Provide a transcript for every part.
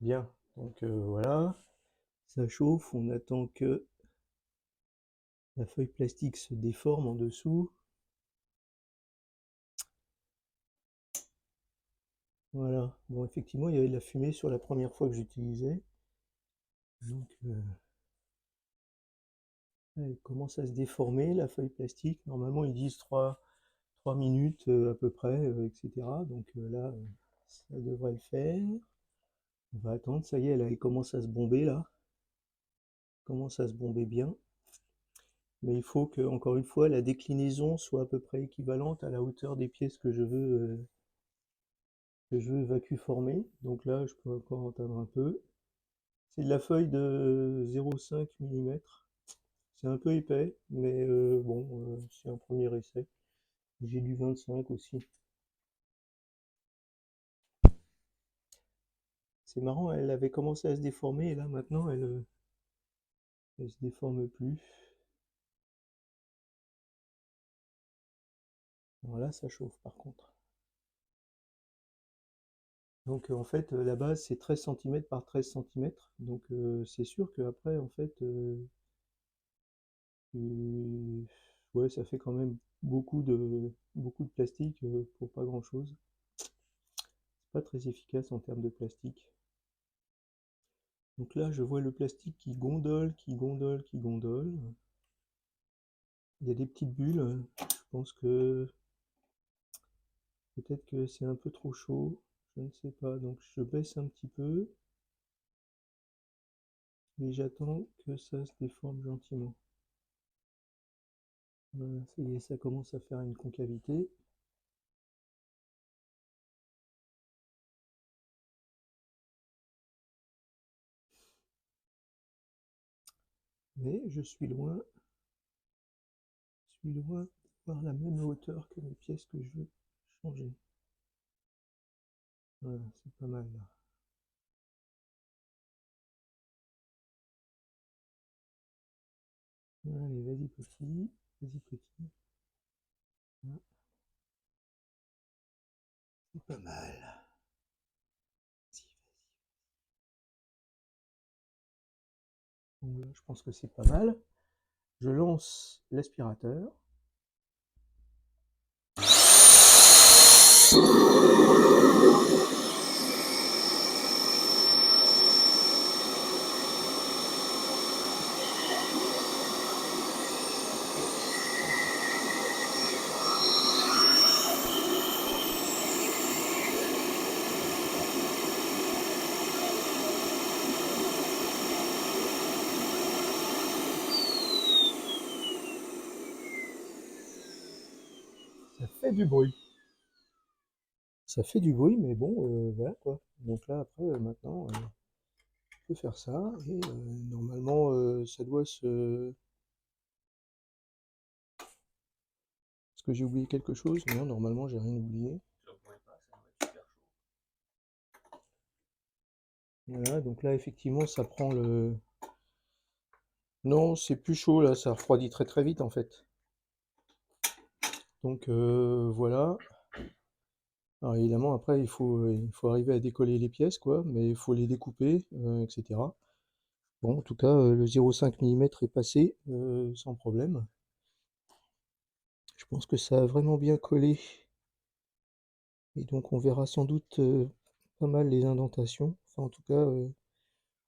Bien, donc voilà, ça chauffe, on attend que la feuille plastique se déforme en dessous. Voilà, bon effectivement il y avait de la fumée sur la première fois que j'utilisais, donc elle commence à se déformer la feuille plastique. Normalement ils disent 3 minutes à peu près, etc. Donc là, ça devrait le faire. On va attendre, ça y est, là elle commence à se bomber là, commence à se bomber bien. Mais il faut que, encore une fois, la déclinaison soit à peu près équivalente à la hauteur des pièces que je veux vacuformer. Donc là, je peux encore entendre un peu. C'est de la feuille de 0,5 mm. C'est un peu épais, mais bon, c'est un premier essai. J'ai du 25 aussi. C'est marrant, elle avait commencé à se déformer et là maintenant elle se déforme plus. Alors là, ça chauffe par contre. Donc en fait, la base c'est 13 cm par 13 cm. Donc c'est sûr qu'après, en fait, ouais, ça fait quand même beaucoup de plastique pour pas grand-chose. C'est pas très efficace en termes de plastique. Donc là, je vois le plastique qui gondole, qui gondole, qui gondole. Il y a des petites bulles. Je pense que peut-être que c'est un peu trop chaud. Je ne sais pas. Donc je baisse un petit peu et j'attends que ça se déforme gentiment. Voilà, ça y est, ça commence à faire une concavité. Mais je suis loin d'avoir la même hauteur que les pièces que je veux changer. Voilà, c'est pas mal là. Allez, vas-y petit, vas-y petit. Voilà, c'est pas mal. Vas-y, vas-y. Bon, là, je pense que c'est pas mal. Je lance l'aspirateur. Ça fait du bruit. Ça fait du bruit, mais bon, voilà quoi. Donc là, après, maintenant, je peux faire ça. Et normalement, ça doit se... Est-ce que j'ai oublié quelque chose? Non, normalement, j'ai rien oublié. Voilà, donc là, effectivement, ça prend le... Non, c'est plus chaud, là, ça refroidit très très vite, en fait. Donc, voilà. Alors évidemment, après, il faut arriver à décoller les pièces, quoi, mais il faut les découper, etc. Bon, en tout cas, le 0,5 mm est passé sans problème. Je pense que ça a vraiment bien collé. Et donc, on verra sans doute pas mal les indentations. Enfin, en tout cas,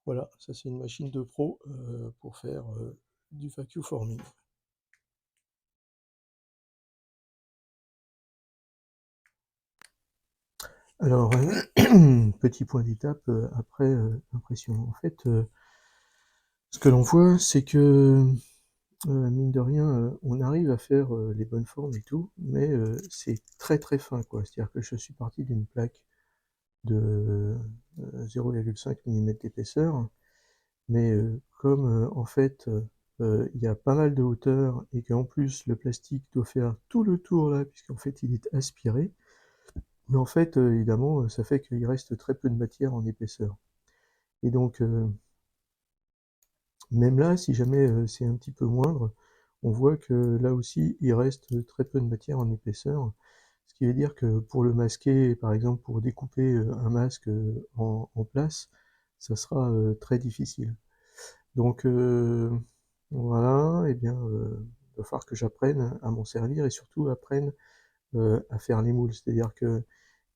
voilà, ça c'est une machine de pro pour faire du vacuum forming. Alors, petit point d'étape après l'impression. En fait, ce que l'on voit, c'est que mine de rien, on arrive à faire les bonnes formes et tout, mais c'est très très fin, quoi. C'est-à-dire que je suis parti d'une plaque de 0,5 mm d'épaisseur, mais comme en fait il y a pas mal de hauteur et qu'en plus le plastique doit faire tout le tour là, puisqu'en fait il est aspiré, mais en fait évidemment ça fait qu'il reste très peu de matière en épaisseur. Et donc même là, si jamais c'est un petit peu moindre, on voit que là aussi, il reste très peu de matière en épaisseur. Ce qui veut dire que pour le masquer, par exemple pour découper un masque en place, ça sera très difficile. Donc voilà, et bien, il va falloir que j'apprenne à m'en servir et surtout apprenne à faire les moules. C'est-à-dire que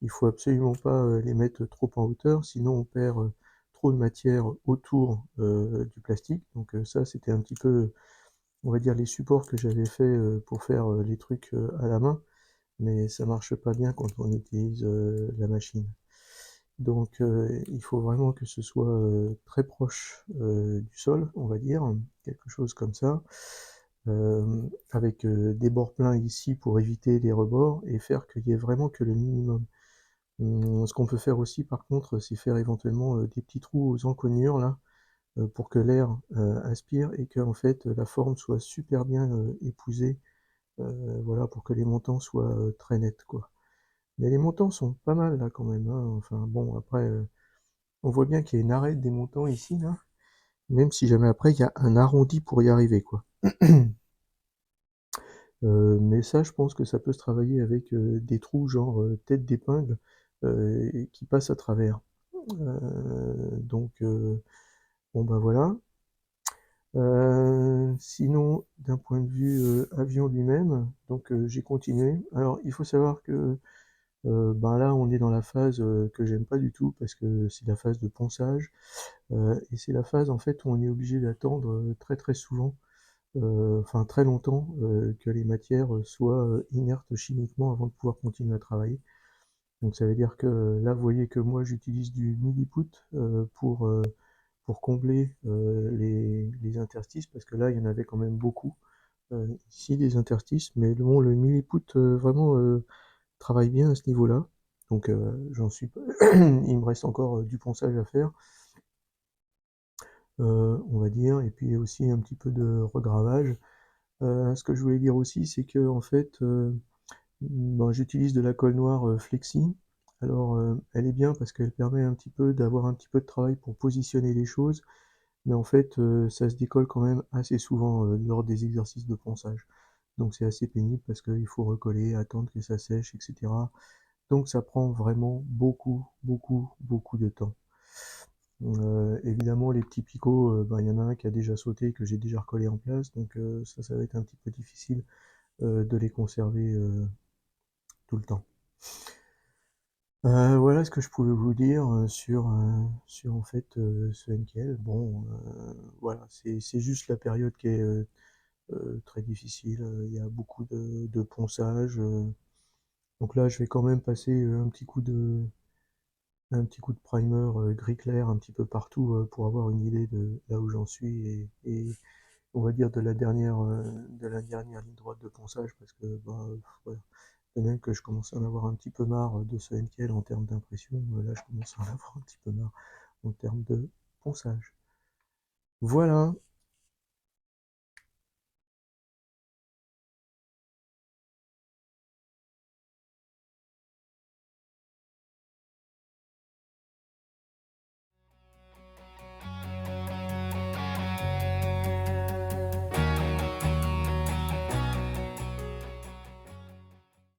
il faut absolument pas les mettre trop en hauteur, sinon on perd trop de matière autour du plastique. Donc ça, c'était un petit peu, on va dire, les supports que j'avais fait pour faire les trucs à la main, mais ça marche pas bien quand on utilise la machine. Donc il faut vraiment que ce soit très proche du sol, on va dire, quelque chose comme ça, avec des bords pleins ici pour éviter les rebords et faire qu'il y ait vraiment que le minimum. Ce qu'on peut faire aussi par contre, c'est faire éventuellement des petits trous aux encoignures là, pour que l'air inspire et que en fait la forme soit super bien épousée, voilà, pour que les montants soient très nets quoi. Mais les montants sont pas mal là quand même, hein. Enfin bon, après, on voit bien qu'il y a une arête des montants ici là, même si jamais après il y a un arrondi pour y arriver quoi. Mais ça, je pense que ça peut se travailler avec des trous genre tête d'épingle et qui passent à travers. Donc bon bah voilà. Sinon, d'un point de vue avion lui-même, donc j'ai continué. Alors il faut savoir que ben là on est dans la phase que j'aime pas du tout parce que c'est la phase de ponçage et c'est la phase en fait où on est obligé d'attendre très très souvent, enfin très longtemps, que les matières soient inertes chimiquement avant de pouvoir continuer à travailler. Donc ça veut dire que là vous voyez que moi j'utilise du milliput pour combler les interstices, parce que là, il y en avait quand même beaucoup ici, des interstices, mais bon, le milliput vraiment travaille bien à ce niveau-là. Donc j'en suis pas... il me reste encore du ponçage à faire, on va dire, et puis aussi un petit peu de regravage. Ce que je voulais dire aussi, c'est que en fait, ben, j'utilise de la colle noire Flexi. Alors, elle est bien parce qu'elle permet un petit peu d'avoir un petit peu de travail pour positionner les choses, mais en fait, ça se décolle quand même assez souvent lors des exercices de ponçage. Donc c'est assez pénible parce qu'il faut recoller, attendre que ça sèche, etc. Donc ça prend vraiment beaucoup, beaucoup, beaucoup de temps. Évidemment, les petits picots, ben, il y en a un qui a déjà sauté, que j'ai déjà recollé en place, donc ça va être un petit peu difficile de les conserver tout le temps. Voilà ce que je pouvais vous dire sur en fait ce NKL. Bon, voilà, c'est juste la période qui est très difficile. Il y a beaucoup de ponçage. Donc là, je vais quand même passer un petit coup de primer gris clair un petit peu partout pour avoir une idée de là où j'en suis et on va dire de la dernière ligne droite de ponçage parce que bah, voilà. Et même que je commence à en avoir un petit peu marre de ce NKL en termes d'impression. Là, je commence à en avoir un petit peu marre en termes de ponçage. Voilà.